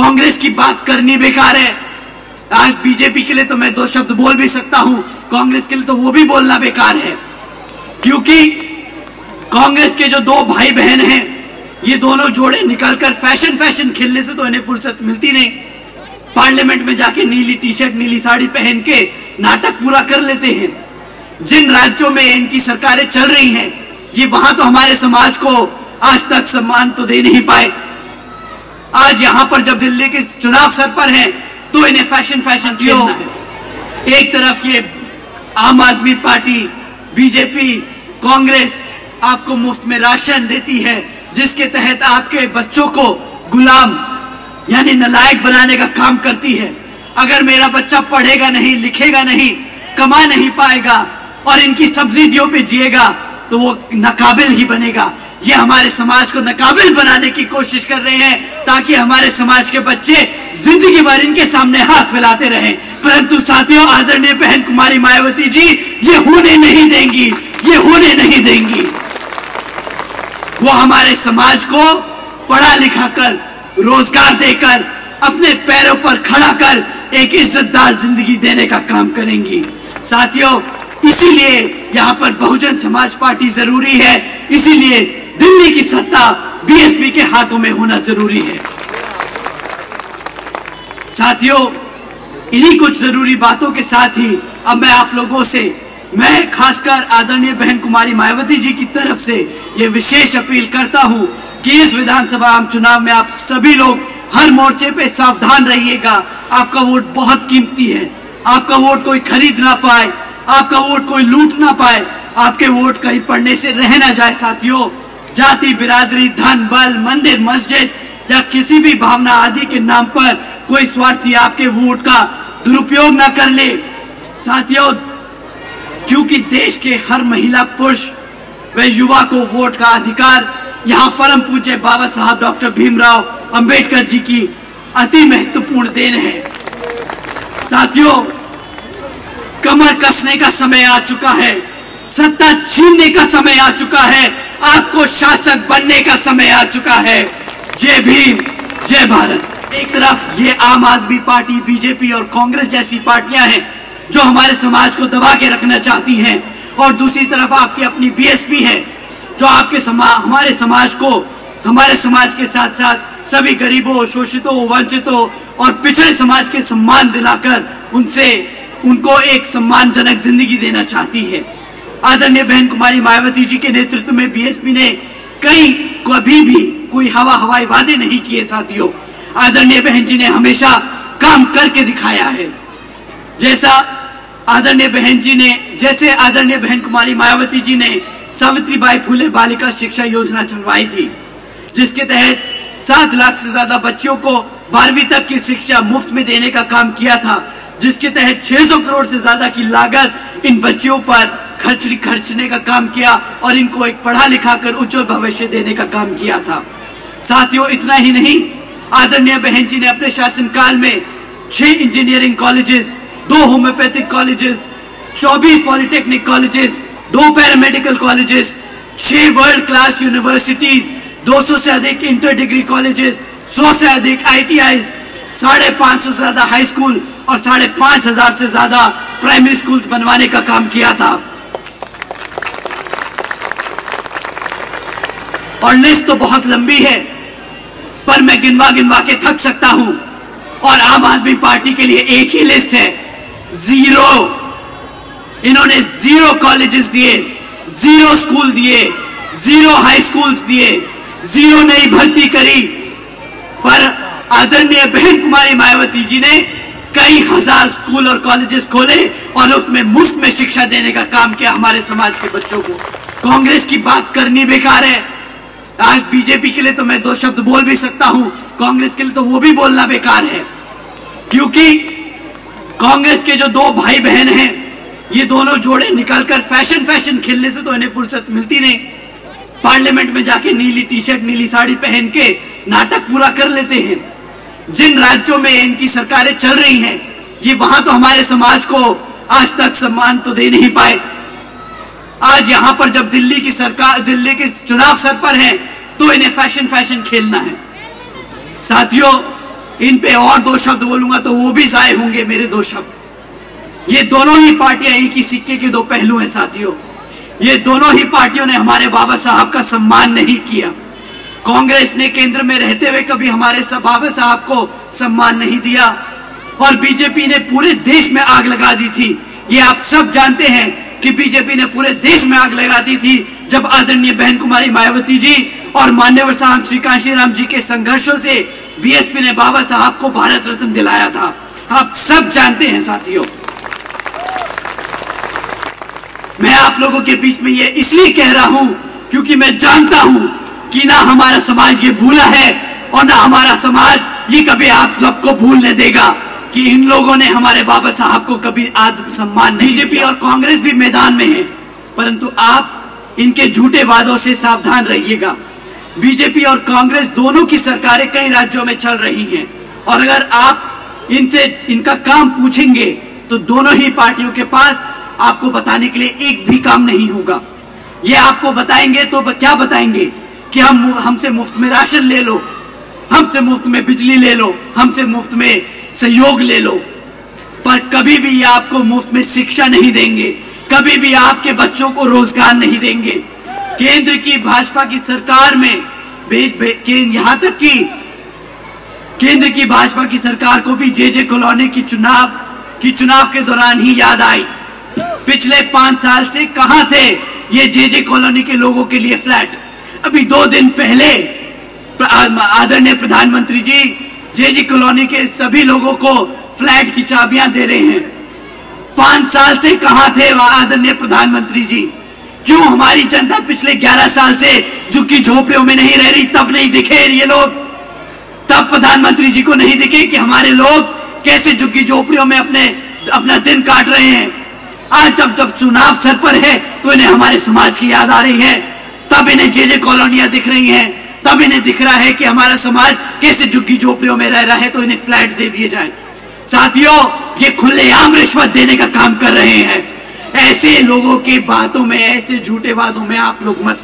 कांग्रेस की बात करनी बेकार है। आज बीजेपी के लिए तो मैं दो शब्द बोल भी सकता हूं, कांग्रेस के लिए तो वो भी बोलना बेकार है, क्योंकि कांग्रेस के जो दो भाई बहन हैं, ये दोनों जोड़े निकलकर फैशन खेलने से तो इन्हें फुर्सत मिलती नहीं। पार्लियामेंट में जाके नीली टी शर्ट नीली साड़ी पहन के नाटक पूरा कर लेते हैं। जिन राज्यों में इनकी सरकारें चल रही हैं, ये वहां तो हमारे समाज को आज तक सम्मान तो दे नहीं पाए। आज यहां पर जब दिल्ली के चुनाव सर पर हैं, तो इन्हें फैशन खेलना है। एक तरफ ये आम आदमी पार्टी, बीजेपी, कांग्रेस आपको मुफ्त में राशन देती है, जिसके तहत आपके बच्चों को गुलाम यानी नालायक बनाने का काम करती है। अगर मेरा बच्चा पढ़ेगा नहीं, लिखेगा नहीं, कमा नहीं पाएगा और इनकी सब्सिडियों पे जिएगा, तो वो नाकाबिल ही बनेगा। ये हमारे समाज को नाकाबिल बनाने की कोशिश कर रहे हैं, ताकि हमारे समाज के बच्चे जिंदगी भर इनके सामने हाथ फैलाते रहें। परंतु साथियों, आदरणीय बहन कुमारी मायावती जी ये होने नहीं देंगी, ये होने नहीं देंगी। वो हमारे समाज को पढ़ा लिखा कर, रोजगार देकर, अपने पैरों पर खड़ा कर एक इज्जतदार जिंदगी देने का काम करेंगी। साथियों, इसीलिए यहाँ पर बहुजन समाज पार्टी जरूरी है, इसीलिए दिल्ली की सत्ता बीएसपी के हाथों में होना जरूरी है। साथियों, इन्हीं कुछ जरूरी बातों के साथ ही अब मैं आप लोगों से, मैं खासकर आदरणीय बहन कुमारी मायावती जी की तरफ से ये विशेष अपील करता हूं कि इस विधानसभा आम चुनाव में आप सभी लोग हर मोर्चे पे सावधान रहिएगा। आपका वोट बहुत कीमती है, आपका वोट कोई खरीद ना पाए, आपका वोट कोई लूट ना पाए, आपके वोट कहीं पड़ने से रह ना जाए। साथियों, जाति, बिरादरी, धन, बल, मंदिर, मस्जिद या किसी भी भावना आदि के नाम पर कोई स्वार्थी आपके वोट का दुरुपयोग ना कर ले। साथियों, क्योंकि देश के हर महिला, पुरुष व युवा को वोट का अधिकार यहाँ परम पूज्य बाबा साहब डॉक्टर भीमराव अंबेडकर जी की अति महत्वपूर्ण देन है। साथियों, कमर कसने का समय आ चुका है, सत्ता छीनने का समय आ चुका है, आपको शासक बनने का समय आ चुका है। जय भीम, जय भारत। एक तरफ ये आम आदमी पार्टी, बीजेपी और कांग्रेस जैसी पार्टियां हैं जो हमारे समाज को दबा के रखना चाहती हैं, और दूसरी तरफ आपकी अपनी बीएसपी है जो आपके हमारे समाज को, हमारे समाज के साथ साथ सभी गरीबों, शोषितों, वंचितों और पिछड़े समाज के सम्मान दिलाकर उनको एक सम्मानजनक जिंदगी देना चाहती है। आदरणीय बहन कुमारी मायावती जी के नेतृत्व में बीएसपी ने कभी भी कोई हवाई वादे नहीं किए। साथियों, आदरणीय बहन जी ने हमेशा काम करके दिखाया है। जैसे आदरणीय बहन कुमारी मायावती जी ने सावित्रीबाई फुले बालिका शिक्षा योजना चलवाई थी, जिसके तहत 7 लाख से ज्यादा बच्चों को 12वीं तक की शिक्षा मुफ्त में देने का काम किया था, जिसके तहत 600 करोड़ से ज्यादा की लागत इन बच्चों पर खर्चने का काम किया और इनको एक पढ़ा लिखा कर उज्जवल भविष्य देने का काम किया था। साथियों, इतना ही नहीं, आदरणीय बहन जी ने अपने शासनकाल में 6 engineering colleges, 2 homeopathic colleges, 24 polytechnic colleges, 2 paramedical colleges, 6 world class universities, 200 से अधिक इंटर डिग्री कॉलेजेस, 100 से अधिक ITIs, 550 से ज्यादा हाई स्कूल और 5,500 से ज्यादा प्राइमरी स्कूल बनवाने का काम किया था। और लिस्ट तो बहुत लंबी है, पर मैं गिनवा के थक सकता हूं। और आम आदमी पार्टी के लिए एक ही लिस्ट है, 0। इन्होंने 0 कॉलेजेस दिए, 0 स्कूल दिए, 0 हाई स्कूल्स दिए, 0 नई भर्ती करी। पर आदरणीय बहन कुमारी मायावती जी ने कई हजार स्कूल और कॉलेजेस खोले और उसमें मुफ्त में शिक्षा देने का काम किया हमारे समाज के बच्चों को। कांग्रेस की बात करनी बेकार है। आज बीजेपी के लिए तो मैं दो शब्द बोल भी सकता हूं, कांग्रेस के लिए तो वो भी बोलना बेकार है, क्योंकि कांग्रेस के जो दो भाई बहन हैं, ये दोनों जोड़े निकलकर फैशन खेलने से तो इन्हें फुर्सत मिलती नहीं। पार्लियामेंट में जाके नीली टी शर्ट नीली साड़ी पहन के नाटक पूरा कर लेते हैं। जिन राज्यों में इनकी सरकारें चल रही हैं, ये वहां तो हमारे समाज को आज तक सम्मान तो दे नहीं पाए। आज यहां पर जब दिल्ली के चुनाव सर पर हैं, तो इन्हें फैशन खेलना है। साथियों, इन पे और 2 शब्द बोलूंगा तो वो भी जाये होंगे मेरे 2 शब्द। ये दोनों ही पार्टियां एक ही सिक्के के 2 पहलू हैं साथियों। ये दोनों ही पार्टियों ने हमारे बाबा साहब का सम्मान नहीं किया। कांग्रेस ने केंद्र में रहते हुए कभी हमारे बाबा साहब को सम्मान नहीं दिया और बीजेपी ने पूरे देश में आग लगा दी थी। ये आप सब जानते हैं कि बीजेपी ने पूरे देश में आग लगा दी थी जब आदरणीय बहन कुमारी मायावती जी और मान्यवर साहब श्री कांशीराम जी के संघर्षों से बीएसपी ने बाबा साहब को भारत रत्न दिलाया था। आप सब जानते हैं साथियों। मैं आप लोगों के बीच में ये इसलिए कह रहा हूं क्योंकि मैं जानता हूं कि ना हमारा समाज ये भूला है और ना हमारा समाज ये कभी आप सबको भूलने देगा कि इन लोगों ने हमारे बाबा साहब को कभी आत्म सम्मान नहीं। बीजेपी और कांग्रेस भी मैदान में है, परंतु आप इनके झूठे वादों से सावधान रहिएगा। बीजेपी और कांग्रेस दोनों की सरकारें कई राज्यों में चल रही हैं और अगर आप इनसे इनका काम पूछेंगे तो दोनों ही पार्टियों के पास आपको बताने के लिए एक भी काम नहीं होगा। ये आपको बताएंगे तो क्या बताएंगे कि हमसे मुफ्त में राशन ले लो, हमसे मुफ्त में बिजली ले लो, हमसे मुफ्त में सहयोग ले लो, पर कभी भी ये आपको मुफ्त में शिक्षा नहीं देंगे, कभी भी आपके बच्चों को रोजगार नहीं देंगे। केंद्र की भाजपा की सरकार में यहां तक कि केंद्र की भाजपा की सरकार को भी जे कॉलोनी की चुनाव के दौरान ही याद आई। पिछले 5 साल से कहां थे ये जे कॉलोनी के लोगों के लिए फ्लैट। अभी 2 दिन पहले आदरणीय प्रधानमंत्री जी जे कॉलोनी के सभी लोगों को फ्लैट की चाबियां दे रहे हैं। 5 साल से कहां थे आदरणीय प्रधानमंत्री जी? क्यों हमारी जनता पिछले 11 साल से झुग्गी झोपड़ियों में नहीं रह रही? तब नहीं दिखे ये लोग, तब प्रधानमंत्री जी को नहीं दिखे कि हमारे लोग कैसे झुग्गी झोपड़ियों में अपना दिन काट रहे हैं। आज जब चुनाव सर पर है तो इन्हें हमारे समाज की याद आ रही है, तब इन्हें जे कॉलोनियां दिख रही हैं, तब इन्हें दिख रहा है कि हमारा समाज कैसे झुग्गी झोपड़ियों में रह रहा है तो इन्हें फ्लैट दे दिए जाए। साथियों, ये खुलेआम रिश्वत देने का काम कर रहे हैं। ऐसे लोगों के बातों में, ऐसे झूठे वादों में आप लोग मत